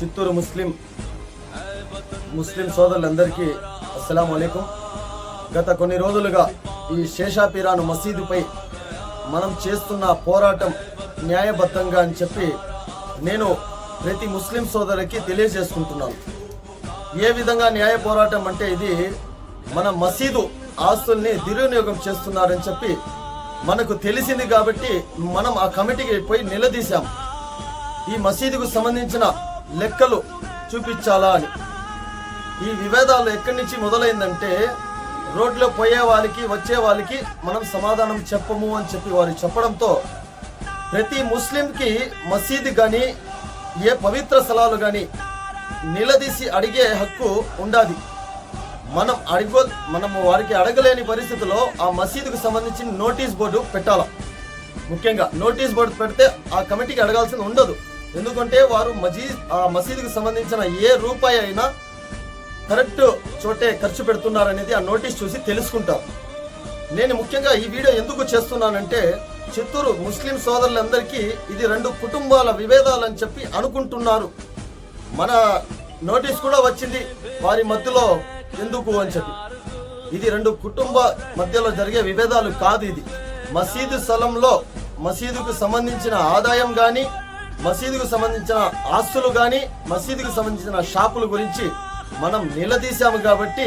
చిత్తూరు ముస్లిం సోదరులందరికీ అస్సలాము అలైకుం. గత కొన్ని రోజులుగా ఈ శేషాపీరాను మసీదుపై మనం చేస్తున్న పోరాటం న్యాయబద్ధంగా అని చెప్పి నేను ప్రతి ముస్లిం సోదరులకి తెలియజేసుకుంటున్నాను. ఏ విధంగా న్యాయ పోరాటం అంటే ఇది మన మసీదు ఆస్తుల్ని దుర్వినియోగం చేస్తున్నారని చెప్పి మనకు తెలిసింది కాబట్టి మనం ఆ కమిటీకి పోయి నిలదీశాం. ఈ మసీదుకు సంబంధించిన లెక్కలు చూపించాలా అని. ఈ విభేదాలు ఎక్కడి నుంచి మొదలైందంటే రోడ్లో పోయే వాళ్ళకి వచ్చే వాళ్ళకి మనం సమాధానం చెప్పము అని చెప్పి వారు చెప్పడంతో ప్రతి ముస్లింకి మసీదు కానీ ఏ పవిత్ర స్థలాలు కానీ నిలదీసి అడిగే హక్కు ఉండాలి. మనము వారికి అడగలేని పరిస్థితిలో ఆ మసీదుకు సంబంధించిన నోటీస్ బోర్డు పెట్టాలి. ముఖ్యంగా నోటీస్ బోర్డు పెడితే ఆ కమిటీకి అడగాల్సింది ఉండదు. ఎందుకంటే వారు ఆ మసీదుకు సంబంధించిన ఏ రూపాయి అయినా కరెక్ట్ చోటే ఖర్చు పెడుతున్నారనేది ఆ నోటీస్ చూసి తెలుసుకుంటారు. నేను ముఖ్యంగా ఈ వీడియో ఎందుకు చేస్తున్నానంటే చిత్తూరు ముస్లిం సోదరులందరికీ ఇది రెండు కుటుంబాల విభేదాలు అని చెప్పి అనుకుంటున్నారు. మన నోటీస్ కూడా వచ్చింది వారి మధ్యలో ఎందుకు అని చెప్పి. ఇది రెండు కుటుంబ మధ్యలో జరిగే విభేదాలు కాదు. ఇది మసీదు స్థలంలో మసీదుకు సంబంధించిన ఆదాయం కానీ, మసీదుకు సంబంధించిన ఆస్తులు కానీ, మసీదుకు సంబంధించిన షాపుల గురించి మనం నిలదీశాము కాబట్టి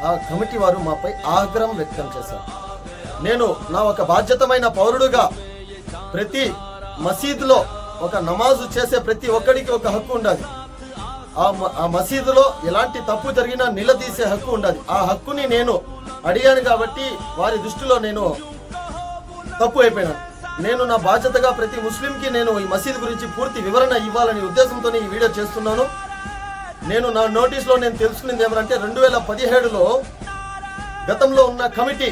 ఆ కమిటీ వారు మాపై ఆగ్రహం వ్యక్తం చేశారు. నేను నా ఒక బాధ్యతమైన పౌరుడుగా ప్రతి మసీదులో ఒక నమాజు చేసే ప్రతి ఒక్కడికి ఒక హక్కు ఉండాలి. ఆ మసీదులో ఎలాంటి తప్పు జరిగినా నిలదీసే హక్కు ఉండాలి. ఆ హక్కుని నేను అడిగాను కాబట్టి వారి దృష్టిలో నేను తప్పు అయిపోయినాను. నేను నా బాధ్యతగా ప్రతి ముస్లింకి నేను ఈ మసీదు గురించి పూర్తి వివరణ ఇవ్వాలనే ఉద్దేశంతోనే ఈ వీడియో చేస్తున్నాను. నేను నా నోటీస్లో నేను తెలుసుకున్నది ఏమంటే 2017లో గతంలో ఉన్న కమిటీ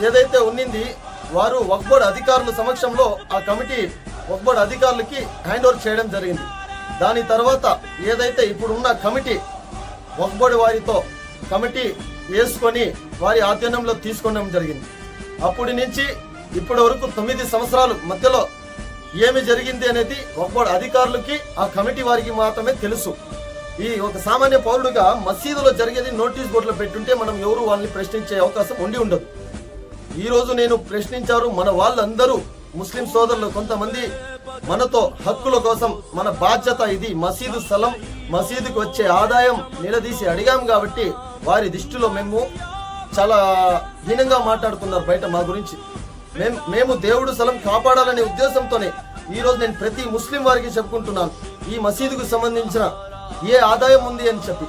ఏదైతే ఉన్నింది వారు వక్ఫ్ బోర్డు అధికారుల సమక్షంలో ఆ కమిటీ వక్ఫ్ బోర్డు అధికారులకి హ్యాండ్ ఓవర్ చేయడం జరిగింది. దాని తర్వాత ఏదైతే ఇప్పుడున్న కమిటీ వక్ఫ్ బోర్డు వారితో కమిటీ వేసుకొని వారి ఆధ్వర్యంలో తీసుకోవడం జరిగింది. అప్పటి నుంచి ఇప్పటి వరకు 9 సంవత్సరాల మధ్యలో ఏమి జరిగింది అనేది వక్ఫ్ బోర్డు అధికారులకి ఆ కమిటీ వారికి మాత్రమే తెలుసు. ఈ ఒక సామాన్య పౌరుడుగా మసీదులో జరిగేది నోటీస్ బోర్డులో పెట్టుంటే మనం ఎవరు వాళ్ళని ప్రశ్నించే అవకాశం ఉండదు. ఈ రోజు నేను ప్రశ్నించారు మన వాళ్ళందరూ ముస్లిం సోదరులు కొంతమంది మనతో హక్కుల కోసం మన బాధ్యత ఇది మసీదు స్థలం మసీదుకు వచ్చే ఆదాయం నిలదీసి అడిగాం కాబట్టి వారి దృష్టిలో మేము చాలా హీనంగా మాట్లాడుతున్నారు బయట మా గురించి. మేము దేవుడు స్థలం కాపాడాలనే ఉద్దేశంతోనే ఈరోజు నేను ప్రతి ముస్లిం వారికి చెప్పుకుంటున్నాను ఈ మసీదుకు సంబంధించిన ఏ ఆదాయం ఉంది అని చెప్పి.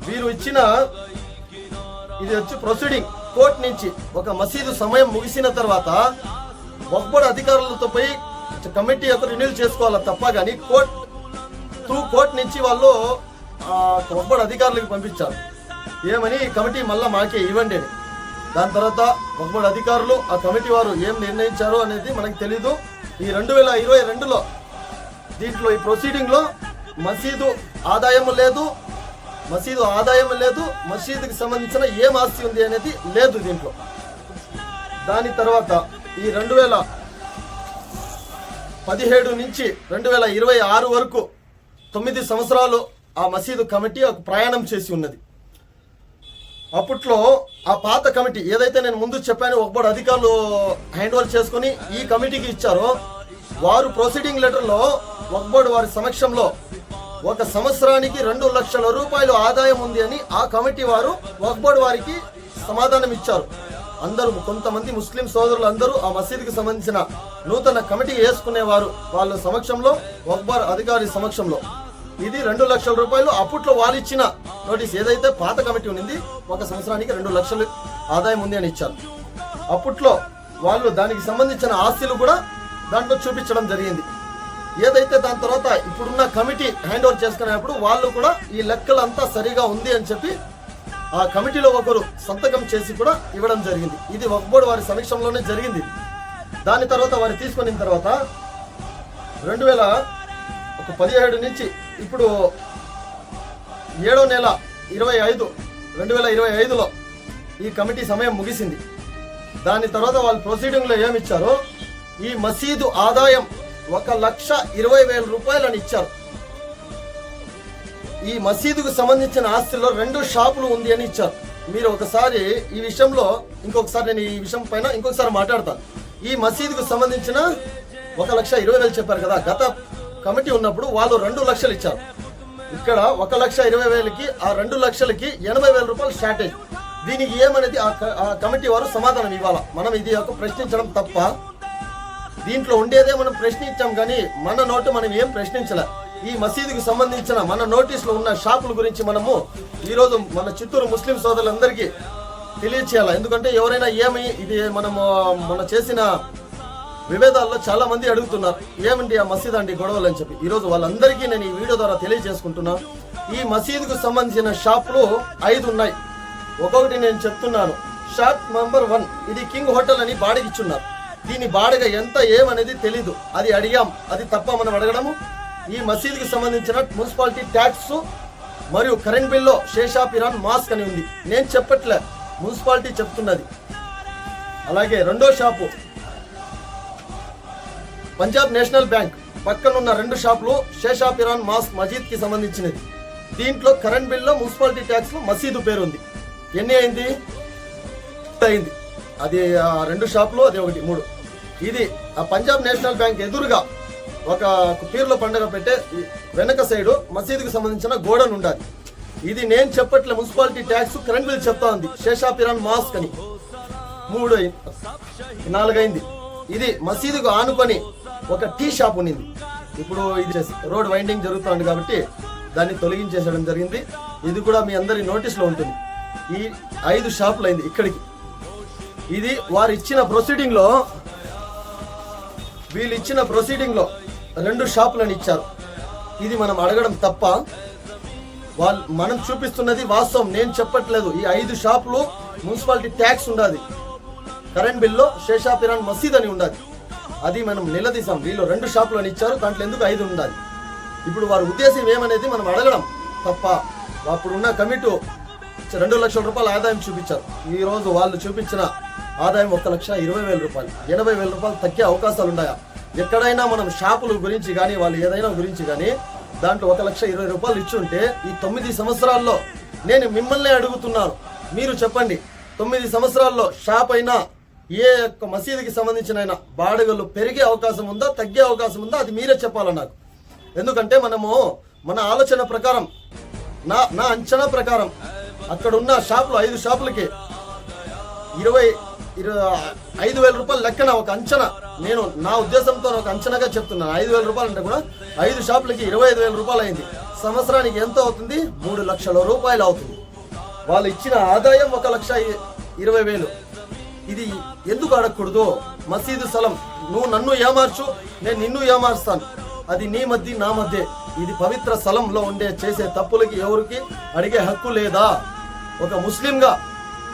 వీరు ఇచ్చిన ఇది వచ్చి ప్రొసీడింగ్ కోర్టు నుంచి ఒక మసీదు సమయం ముగిసిన తర్వాత వక్ఫ్ బోర్డు అధికారులతో పోయి కమిటీ యొక్క రిన్యూల్ చేసుకోవాలి తప్ప కానీ కోర్టు నుంచి వాళ్ళు వక్ఫ్ బోర్డు అధికారులకు పంపించారు. ఏమని కమిటీ మళ్ళీ మాకే ఇవ్వండి అని. దాని తర్వాత వక్ఫ్ బోర్డు అధికారులు ఆ కమిటీ వారు ఏం నిర్ణయించారో అనేది మనకు తెలీదు. ఈ 2022లో దీంట్లో ఈ ప్రొసీడింగ్లో మసీదు ఆదాయం లేదు, మసీదుకి సంబంధించిన ఏం ఆస్తి ఉంది అనేది లేదు దీంట్లో. దాని తర్వాత ఈ 2017 నుంచి 2026 వరకు 9 సంవత్సరాలు ఆ మసీదు కమిటీ ఒక ప్రయాణం చేసి ఉన్నది. అప్పట్లో ఆ పాత కమిటీ ఏదైతే నేను ముందు చెప్పాను వక్ఫ్ బోర్డు అధికారులు హ్యాండ్ ఓవర్ చేసుకుని ఈ కమిటీకి ఇచ్చారో వారు ప్రొసీడింగ్ లెటర్లో వక్ఫ్ బోర్డు వారి సమక్షంలో ఒక సంవత్సరానికి 2 లక్షల రూపాయలు ఆదాయం ఉంది అని ఆ కమిటీ వారు వక్ఫ్ బోర్డు వారికి సమాధానం ఇచ్చారు. అందరూ కొంతమంది ముస్లిం సోదరులు అందరూ ఆ మసీదుకి సంబంధించిన నూతన కమిటీ వేసుకునేవారు వాళ్ళ సమక్షంలో వక్ఫ్ బోర్డు అధికారి సమక్షంలో ఇది 2 లక్షల రూపాయలు అప్పట్లో వాళ్ళు ఇచ్చిన నోటీస్ ఏదైతే పాత కమిటీ ఉంది ఒక సంవత్సరానికి 2 లక్షలు ఆదాయం ఉంది అని ఇచ్చారు. అప్పట్లో వాళ్ళు దానికి సంబంధించిన ఆస్తులు కూడా దాంట్లో చూపించడం జరిగింది. ఏదైతే దాని తర్వాత ఇప్పుడున్న కమిటీ హ్యాండ్ ఓవర్ చేసుకునేప్పుడు వాళ్ళు కూడా ఈ లెక్కలంతా సరిగా ఉంది అని చెప్పి ఆ కమిటీలో ఒకరు సంతకం చేసి కూడా ఇవ్వడం జరిగింది. ఇది వక్ఫ్ బోర్డు వారి సమక్షంలోనే జరిగింది. దాని తర్వాత వారు తీసుకున్న తర్వాత 2017 నుంచి ఇప్పుడు 7వ నెల 25 2025లో ఈ కమిటీ సమయం ముగిసింది. దాని తర్వాత వాళ్ళు ప్రొసీడింగ్లో ఏమిచ్చారో ఈ మసీదు ఆదాయం 1,20,000 రూపాయలని ఇచ్చారు. ఈ మసీదుకు సంబంధించిన ఆస్తిలో 2 షాపులు ఉంది అని ఇచ్చారు. మీరు ఒకసారి ఈ విషయంలో ఇంకొకసారి నేను ఈ విషయం పైన ఇంకొకసారి మాట్లాడతాను. ఈ మసీదుకు సంబంధించిన 1,20,000 చెప్పారు కదా, గత కమిటీ ఉన్నప్పుడు వాళ్ళు 2 లక్షలు ఇచ్చారు. ఇక్కడ 1,20,000కి ఆ 2 లక్షలకి 80,000 రూపాయలు షార్టేజ్. దీనికి ఏమనేది ఆ కమిటీ వారు సమాధానం ఇవ్వాలా. మనం ఇది ప్రశ్నించడం తప్ప, దీంట్లో ఉండేదే మనం ప్రశ్నించాం కానీ మన నోటు మనం ఏం ప్రశ్నించలే. ఈ మసీదుకు సంబంధించిన మన నోటీసులో ఉన్న షాపుల గురించి మనము ఈరోజు మన చిత్తూరు ముస్లిం సోదరులందరికీ తెలియచేయాలి. ఎందుకంటే ఎవరైనా ఏమి ఇది మన చేసిన విభేదాల్లో చాలా మంది అడుగుతున్నారు, ఏమండి ఆ మసీద్ అండి గొడవలు అని చెప్పి. ఈరోజు వాళ్ళందరికీ నేను ఈ వీడియో ద్వారా తెలియజేసుకుంటున్నాను. ఈ మసీదుకు సంబంధించిన షాపులు 5 ఉన్నాయి. ఒక్కొక్కటి నేను చెప్తున్నాను. షాప్ నంబర్ 1 ఇది కింగ్ హోటల్ అని బాడిగిచ్చున్నారు. దీని బాడిగ ఎంత ఏమనేది తెలీదు. అది అడిగాం, అది తప్ప మనం అడగడము. ఈ మసీదుకి సంబంధించిన మున్సిపాలిటీ ట్యాక్స్ మరియు కరెంట్ బిల్లో షేషా పిరాన్ మాస్క్ అని ఉంది. నేను చెప్పట్లే, మున్సిపాలిటీ చెప్తున్నది. అలాగే 2వ షాపు పంజాబ్ నేషనల్ బ్యాంక్ పక్కనున్న 2 షాపులు షేషా పిరాన్ మాస్క్ మసీద్ కి సంబంధించినది. దీంట్లో కరెంట్ బిల్లో మున్సిపాలిటీ ట్యాక్స్ లో మసీదు పేరు ఉంది. ఎన్ని అయింది? అది 2 షాపులు, అది 1 3. ఇది ఆ పంజాబ్ నేషనల్ బ్యాంక్ ఎదురుగా ఒక పీర్ల పండుగ పెట్టే వెనక సైడు మసీదుకు సంబంధించిన గోడను ఉండాలి. ఇది నేను చెప్పట్లే, మున్సిపాలిటీ ట్యాక్స్ కరెంట్ బిల్ చెప్తా ఉంది. షేషా పిరాన్ మాస్క్ అని 3 అయింది. 4 అయింది. ఇది మసీదుకు ఆనుకొని ఒక టీ షాప్ ఉన్నింది. ఇప్పుడు ఇది రోడ్ వైండింగ్ జరుగుతుంది కాబట్టి దాన్ని తొలగించేసడం జరిగింది. ఇది కూడా మీ అందరి నోటీసులో ఉంటుంది. ఈ 5 షాపులు అయింది ఇక్కడికి. ఇది వారు ఇచ్చిన ప్రొసీడింగ్ లో, వీళ్ళు ఇచ్చిన ప్రొసీడింగ్ లో 2 షాపులను ఇచ్చారు. ఇది మనం అడగడం తప్ప, మనం చూపిస్తున్నది వాస్తవం. నేను చెప్పట్లేదు. ఈ 5 షాపులు మున్సిపాలిటీ ట్యాక్స్ ఉండాలి. కరెంట్ బిల్లో షేషా పిరాన్ మసీద్ అని ఉండాలి. అది మనం నిలదీసాం. వీళ్ళు 2 షాపులు అని ఇచ్చారు, దాంట్లో ఎందుకు 5 ఉండాలి? ఇప్పుడు వారి ఉద్దేశం ఏమనేది మనం అడగడం తప్ప. అప్పుడున్న కమిటీ 2 లక్షల రూపాయల ఆదాయం చూపించారు. ఈ రోజు వాళ్ళు చూపించిన ఆదాయం 1,20,000 రూపాయలు. 80,000 రూపాయలు తగ్గే అవకాశాలు ఉన్నాయా? ఎక్కడైనా మనం షాపుల గురించి కానీ వాళ్ళు ఏదైనా గురించి కానీ దాంట్లో 1,20,000 రూపాయలు ఇచ్చి ఉంటే ఈ 9 సంవత్సరాల్లో నేను మిమ్మల్ని అడుగుతున్నాను, మీరు చెప్పండి, 9 సంవత్సరాల్లో షాప్ అయినా ఏ యొక్క మసీదుకి సంబంధించిన అయినా బాడుగలు పెరిగే అవకాశం ఉందా, తగ్గే అవకాశం ఉందా? అది మీరే చెప్పాలి నాకు. ఎందుకంటే మన ఆలోచన ప్రకారం, నా అంచనా ప్రకారం అక్కడ ఉన్న షాపులు 5 షాపులకి 25,000 రూపాయలు లెక్కన ఒక అంచనా. నేను నా ఉద్దేశంతో ఒక అంచనాగా చెప్తున్నాను. 5,000 రూపాయలు అంటే కూడా 5 షాపులకి 25,000 రూపాయలు అయింది. సంవత్సరానికి ఎంత అవుతుంది? 3 లక్షల రూపాయలు అవుతుంది. వాళ్ళు ఇచ్చిన ఆదాయం 1,20,000. ఇది ఎందుకు అడగకూడదు? మసీదు స్థలం, నువ్వు నన్ను ఏమార్చు, నేను నిన్ను ఏమార్స్తాను. అది నీ మధ్య నా మధ్య. ఇది పవిత్ర స్థలంలో ఉండే చేసే తప్పులకి ఎవరికి అడిగే హక్కు లేదా? ఒక ముస్లింగా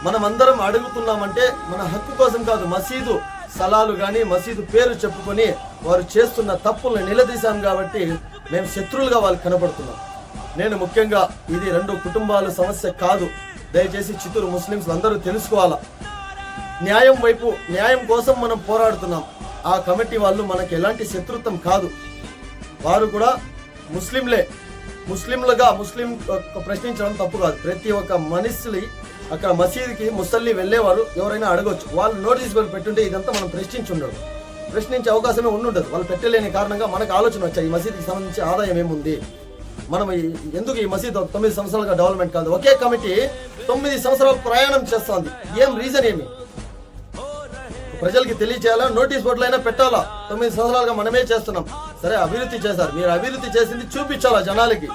మనం అందరం అడుగుతున్నామంటే మన హక్కు కోసం కాదు. మసీదు స్థలాలు కానీ మసీదు పేరు చెప్పుకొని వారు చేస్తున్న తప్పుల్ని నిలదీశాం కాబట్టి మేము శత్రువులుగా వాళ్ళకి కనబడుతున్నాం. నేను ముఖ్యంగా ఇది 2 కుటుంబాల సమస్య కాదు. దయచేసి చిత్తూరు ముస్లింస్ అందరూ తెలుసుకోవాలా. న్యాయం వైపు, న్యాయం కోసం మనం పోరాడుతున్నాం. ఆ కమిటీ వాళ్ళు మనకు ఎలాంటి శత్రుత్వం కాదు. వారు కూడా ముస్లింలుగా ప్రశ్నించడం తప్పు కాదు. ప్రతి ఒక్క మనిషిని అక్కడ మసీదుకి ముసల్లి వెళ్ళేవారు ఎవరైనా అడగొచ్చు. వాళ్ళు నోటీస్ పెట్టుంటే ఇదంతా మనం ప్రశ్నించే అవకాశమే ఉండుండదు. వాళ్ళు పెట్టలేని కారణంగా మనకు ఆలోచన వచ్చాయి, ఈ మసీదుకి సంబంధించి ఆదాయం ఏముంది, మనం ఎందుకు ఈ మసీదు 9 సంవత్సరాలుగా డెవలప్మెంట్ కాదు. ఒకే కమిటీ 9 సంవత్సరాలు ప్రయాణం చేస్తుంది. ఏం రీజన్ ఏమి? ప్రజలకి తెలియచేయాలా? నోటీస్ బోర్డులు అయినా పెట్టాలా? 9 సంవత్సరాలుగా మనమే చేస్తున్నాం. సరే, అభివృద్ధి చేశారు, మీరు అభివృద్ధి చేసింది చూపించాలా జనాలకి.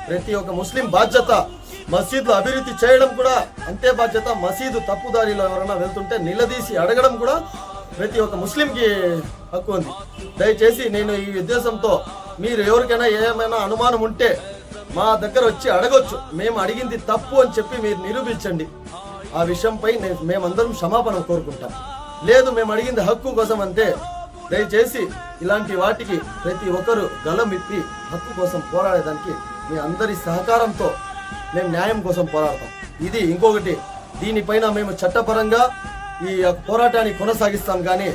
ప్రతి ఒక్క ముస్లిం బాధ్యత. మసీదులు అభివృద్ధి చేయడం కూడా అంతే బాధ్యత. మసీదు తప్పుదారిలో ఎవరైనా వెళ్తుంటే నిలదీసి అడగడం కూడా ప్రతి ఒక్క ముస్లింకి హక్కు ఉంది. దయచేసి నేను ఈ ఉద్దేశంతో మీరు ఎవరికైనా ఏమైనా అనుమానం ఉంటే మా దగ్గర వచ్చి అడగొచ్చు. మేము అడిగింది తప్పు అని చెప్పి మీరు నిరూపించండి. ఆ విషయంపై మేమందరం క్షమాపణ కోరుకుంటాం. లేదు, మేము అడిగింది హక్కు కోసం అంటే దయచేసి ఇలాంటి వాటికి ప్రతి ఒక్కరు గలమిప్పి హక్కు కోసం పోరాడేదానికి మీ అందరి సహకారంతో మేము న్యాయం కోసం పోరాడతాం. ఇది ఇంకొకటి, దీనిపైన మేము చట్టపరంగా ఈ పోరాటాన్ని కొనసాగిస్తాం. కానీ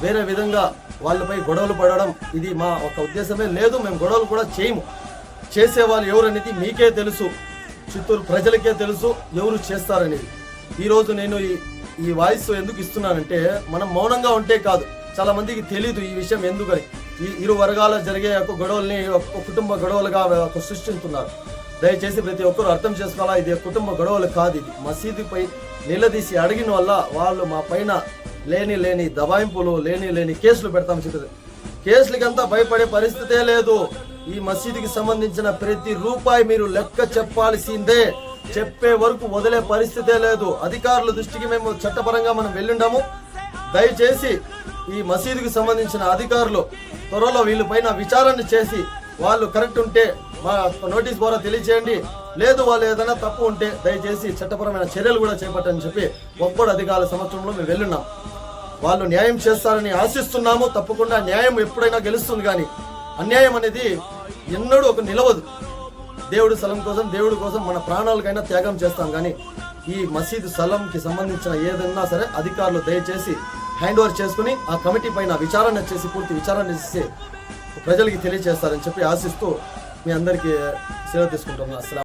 వేరే విధంగా వాళ్ళపై గొడవలు పడడం ఇది మా ఒక ఉద్దేశమే లేదు. మేము గొడవలు కూడా చేయము. చేసేవాళ్ళు ఎవరనేది మీకే తెలుసు, చిత్తూరు ప్రజలకే తెలుసు ఎవరు చేస్తారనేది. ఈరోజు నేను ఈ వాయిస్ ఎందుకు ఇస్తున్నానంటే, మనం మౌనంగా ఉంటే కాదు, చాలా మందికి తెలీదు ఈ విషయం ఎందుకని. ఈ ఇరు వర్గాల జరిగే ఒక గొడవల్ని ఒక కుటుంబ గొడవలుగా సృష్టిస్తున్నారు. దయచేసి ప్రతి ఒక్కరు అర్థం చేసుకోవాలా, ఇది కుటుంబ గొడవలు కాదు, ఇది మసీదుపై నిలదీసి అడిగిన వల్ల వాళ్ళు మా పైన లేని దబాయింపులు లేని కేసులు పెడతామని చెప్పారు. కేసులకంతా భయపడే పరిస్థితే లేదు. ఈ మసీదుకి సంబంధించిన ప్రతి రూపాయి మీరు లెక్క చెప్పాల్సిందే, చెప్పే వరకు వదిలే పరిస్థితే లేదు. అధికారుల దృష్టికి మేము చట్టపరంగా మనం వెళ్ళుండాము. దయచేసి ఈ మసీదుకి సంబంధించిన అధికారులు త్వరలో వీళ్ళపైన విచారణ చేసి వాళ్ళు కరెక్ట్ ఉంటే మా నోటీస్ ద్వారా తెలియజేయండి, లేదు వాళ్ళు ఏదైనా తప్పు ఉంటే దయచేసి చట్టపరమైన చర్యలు కూడా చేపట్టని చెప్పి ఒక్కడు అధికారుల సమక్షంలో మేము వెళ్ళున్నాం. వాళ్ళు న్యాయం చేస్తారని ఆశిస్తున్నాము. తప్పకుండా న్యాయం ఎప్పుడైనా గెలుస్తుంది, కానీ అన్యాయం అనేది ఎన్నడూ ఒక నిలవదు. దేవుడి స్థలం కోసం, దేవుడి కోసం మన ప్రాణాలకైనా త్యాగం చేస్తాం, కానీ ఈ మసీదు స్థలంకి సంబంధించిన ఏదన్నా సరే అధికారులు దయచేసి హ్యాండ్ ఓవర్ చేసుకుని ఆ కమిటీ పైన విచారణ చేసి పూర్తి విచారణ చేసి ప్రజలకి తెలియజేస్తారని చెప్పి ఆశిస్తూ మీ అందరికీ సెలవు తీసుకుంటున్నాను. అస్సలాం.